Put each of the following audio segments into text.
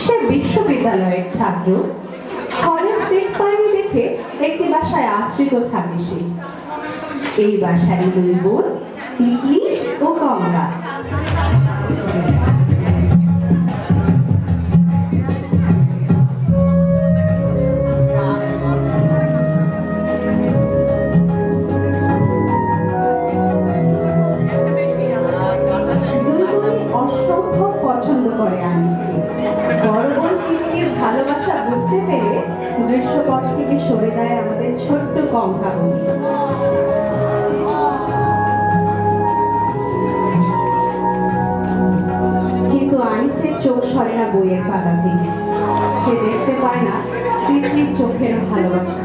সে বিশ্ববিদ্যালয়ের ছাত্র। College seat পায়নি দেখে একটি বাসায় আশ্রিত থাকে সে। এই বাসারই দুই বোন, তিতলি ও গঙ্গা। অসম্ভব পছন্দ করে আনিসকে। বড় বোন তিতলির ভালোবাসা বুঝতে পেরে দৃশ্যপট থেকে সরে দেয় আমাদের ছোট্ট গঙ্গা বলি। কিন্তু আনিসের চোখ সরে না বইয়ের পাতা থেকে। সে দেখতে পায় না তিতলির চোখের ভালোবাসা।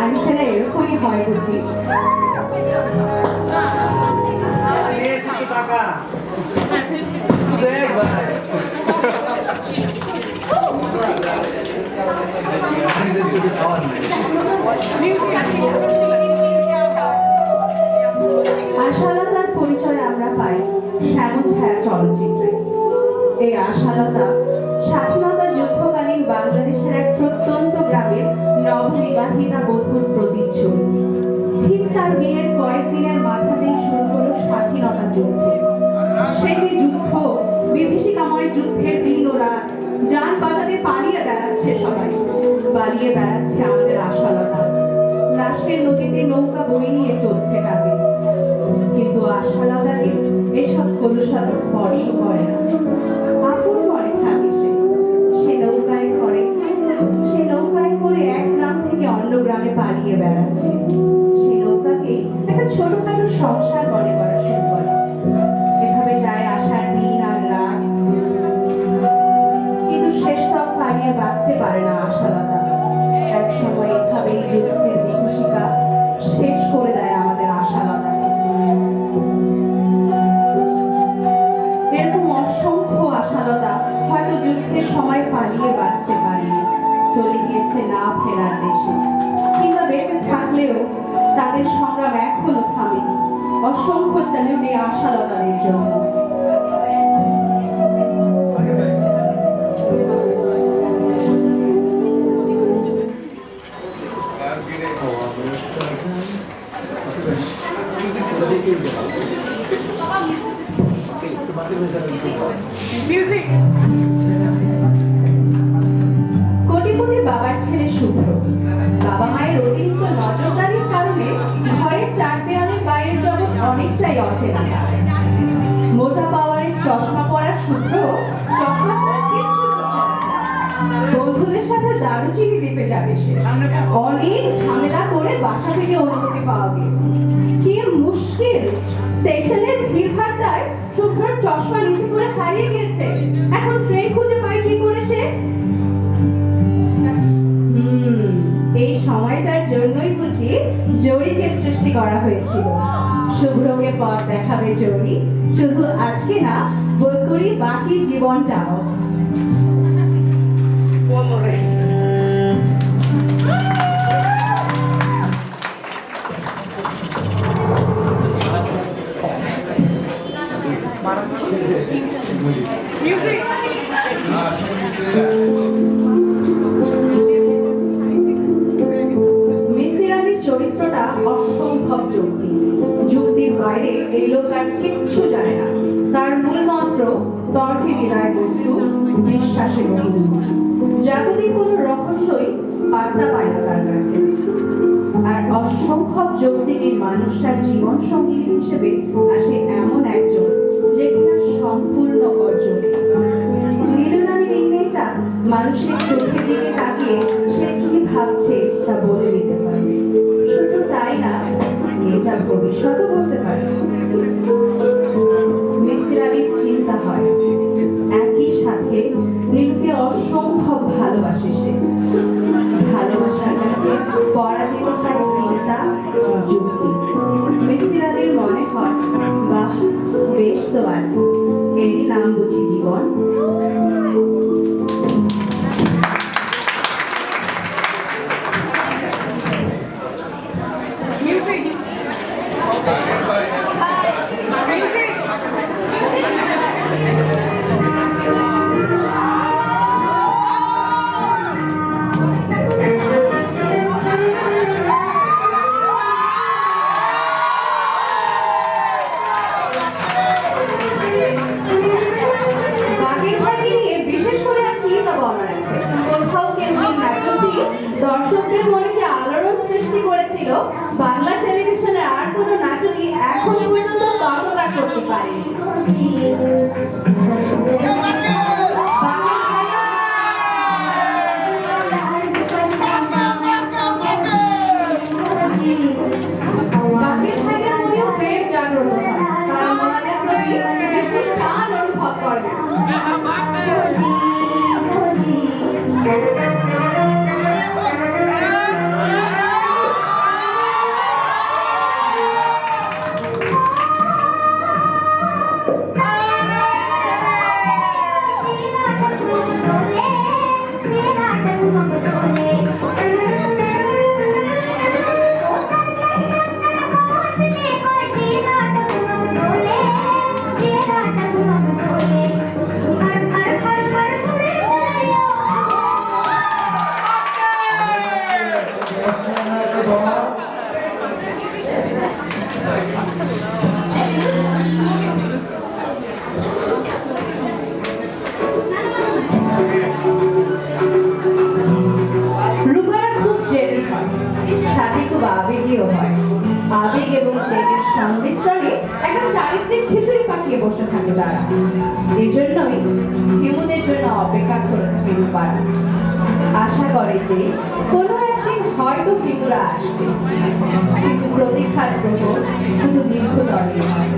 আনিসেরা এরকমই হয় বুঝি। আশালতার পরিচয় আমরা পাই শ্যামল ছায়া চলচ্চিত্রে। এই আশালতা স্বাধীনতা যুদ্ধকালীন বাংলাদেশের এক প্রত্যন্ত গ্রামের নববিবাহিতা বধূর প্রতিচ্ছবি। ঠিক তার বিয়ের কয়েকদিনের মাথাতেই শুরু হলো স্বাধীনতা যুদ্ধ। সেই যুদ্ধ, বিভীষিকাময় যুদ্ধের দিন ও রাত, যান বাঁচাতে পালিয়ে বেড়াচ্ছে সবাই। পালিয়ে বেড়াচ্ছে আমাদের আশালতা। লাশের নদীতে নৌকা বয়ে নিয়ে চলছে তাকে। কিন্তু আশালতাকে এসব কলুষতা স্পর্শ করে না। আপন মনে থাকে সে নৌকায় করে এক গ্রাম থেকে অন্য গ্রামে পালিয়ে বেড়াচ্ছে। সেই নৌকাকে একটা ছোটখাটো সংসার মনে করা শুরু করে। এভাবে যায় আসার দিন আর রাত। কিন্তু শেষ তক পালিয়ে বাঁচতে পারে না আশালতা। এক সময় এভাবেই যুদ্ধের বিভীষিকা শেষ করে দেয় আমাদের আশালতাকে। এরকম অসংখ্য আশালতা হয়তো যুদ্ধের সময় পালিয়ে বাঁচতে পারেনি, চলে গিয়েছে না ফেরার দেশে। কিংবা বেঁচে থাকলেও তাদের সংগ্রাম এখনো থামেনি। অসংখ্য স্যালুট এই আশালতাদের জন্য। কোটিপতি বাবার ছেলে শুভ্র। বাবা মায়ের অতিরিক্ত নজরদারির কারণে ঘরের চার দেওয়ালের বাইরের জগৎ অনেকটাই অচেনা। মোটা পাওয়ারের চশমা পরা শুভ্র চশমা ছাড়া কিচ্ছু বন্ধুদের সাথে দারুচিনি দ্বীপে যাবে সে। অনেক ঝামেলা করে বাসা থেকে অনুমতি পাওয়া গিয়েছে। কি মুশকিল! স্টেশনের ভিড়ভাট্টায় শুভ্রর চশমা নিচে করে হারিয়ে গেছে। এখন ট্রেন খুঁজে পায় কি করে সে? এই সময়টার জন্যই বুঝি জরিকে সৃষ্টি করা হয়েছিল। শুভ্রকে পথ দেখাবে জরি, শুধু আজকে না, বোধ করি বাকি জীবনটাও। চরিত্রটা অসম্ভব যুক্তির বাইরে এই লোক আর কিচ্ছু জানে না। তার মূল মন্ত্র তর্কে বিরায় বস্তু, বিশ্বাসে বন্ধু। জাগতিক কোন রহস্যই পাত্তা পায় না তার কাছে। আর অসম্ভব যৌক্তিক এই মানুষটার জীবন সঙ্গী হিসেবে আসে এমন একজন যে কিনা সম্পূর্ণ অর্জন। নীলু নামের এই মেয়েটা মানুষের চোখের দিকে তাকিয়ে সে কি ভাবছে তা বলে দিতে পারবে। শুধু তাই না, মেয়েটার ভবিষ্যৎও বলতে পারে। মিসির আলীর চিন্তা হয়, একই সাথে নীলুকে অসম্ভব ভালোবাসে সে। ভালোবাসার কাছে পরাজিত হয় চিন্তা, যুক্তি। মিসির আলীর মনে হয়, বাহ, বেশ তো আছে, এরই নাম বুঝি জীবন। করতে পারেনি। বাকের ভাইদের মনেও প্রেম জাগ্রত হয়, তারা মনের প্রতি বিপুল টান অনুভব করে। রূপারা খুব জেদি হয়, সাথে খুব আবেগীয় হয়। আবেগ এবং জেদের সংমিশ্রণে একটা চারিত্রিক খিচুড়ি পাকিয়ে বসে থাকে তারা। এই জন্যই হিমুদের জন্য অপেক্ষা করে থাকে রূপারা। আশা করে যে কোনো একদিন হয়তো হিমুরা আসবে, কিন্তু প্রতীক্ষার প্রহর শুধু দীর্ঘতরই হয়,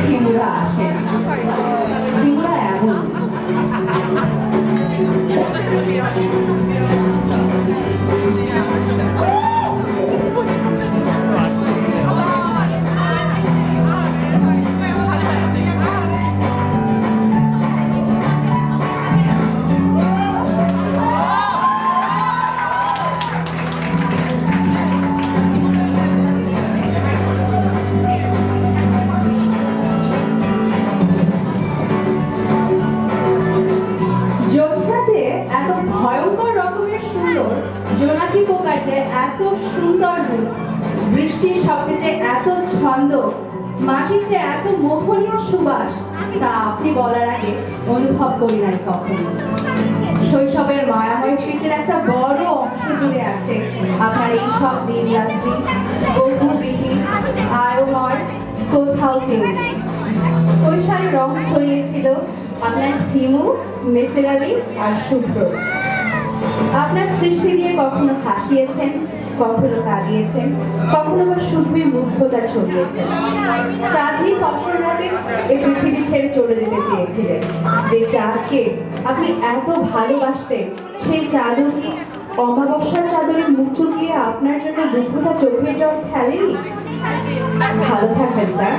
হিমুরা আসে না। হিমুরা এমন ভয়ঙ্কর রকমের সুন্দর, জোনাকি পোকার যে এত সুন্দর রূপ, বৃষ্টির শব্দে যে এত ছন্দ, মাটির যে এত মোহনীয় সুবাস, তা আপনি বলার আগে অনুভব করি নাই কখনো। শৈশবের মায়াময় স্মৃতির একটা বড় অংশ জুড়ে আছে আপনার এই সব দিন রাত্রি, বহুবিহীন আয়ময়, কোথাও কেউ নেই। কৈশোরে রং ছড়িয়েছিল আপনার হিমু, মেসের আলী আর শুভ্র। আপনার সৃষ্টি দিয়ে কখনো হাসিয়েছেন, কখনো কাঁদিয়েছেন, কখনো বা শুধুই মুগ্ধতা ছড়িয়েছেন। চাঁদনি ফসল রাতে এই পৃথিবী ছেড়ে চলে যেতে চেয়েছিলেন। যে চাঁদকে আপনি এত ভালোবাসতেন, সেই চাঁদও কি অমাবস্যার চাদরের মুখ লুকিয়ে আপনার জন্য দুঃখটা চোখের জল ফেলেনি? ভালো থাকবেন স্যার।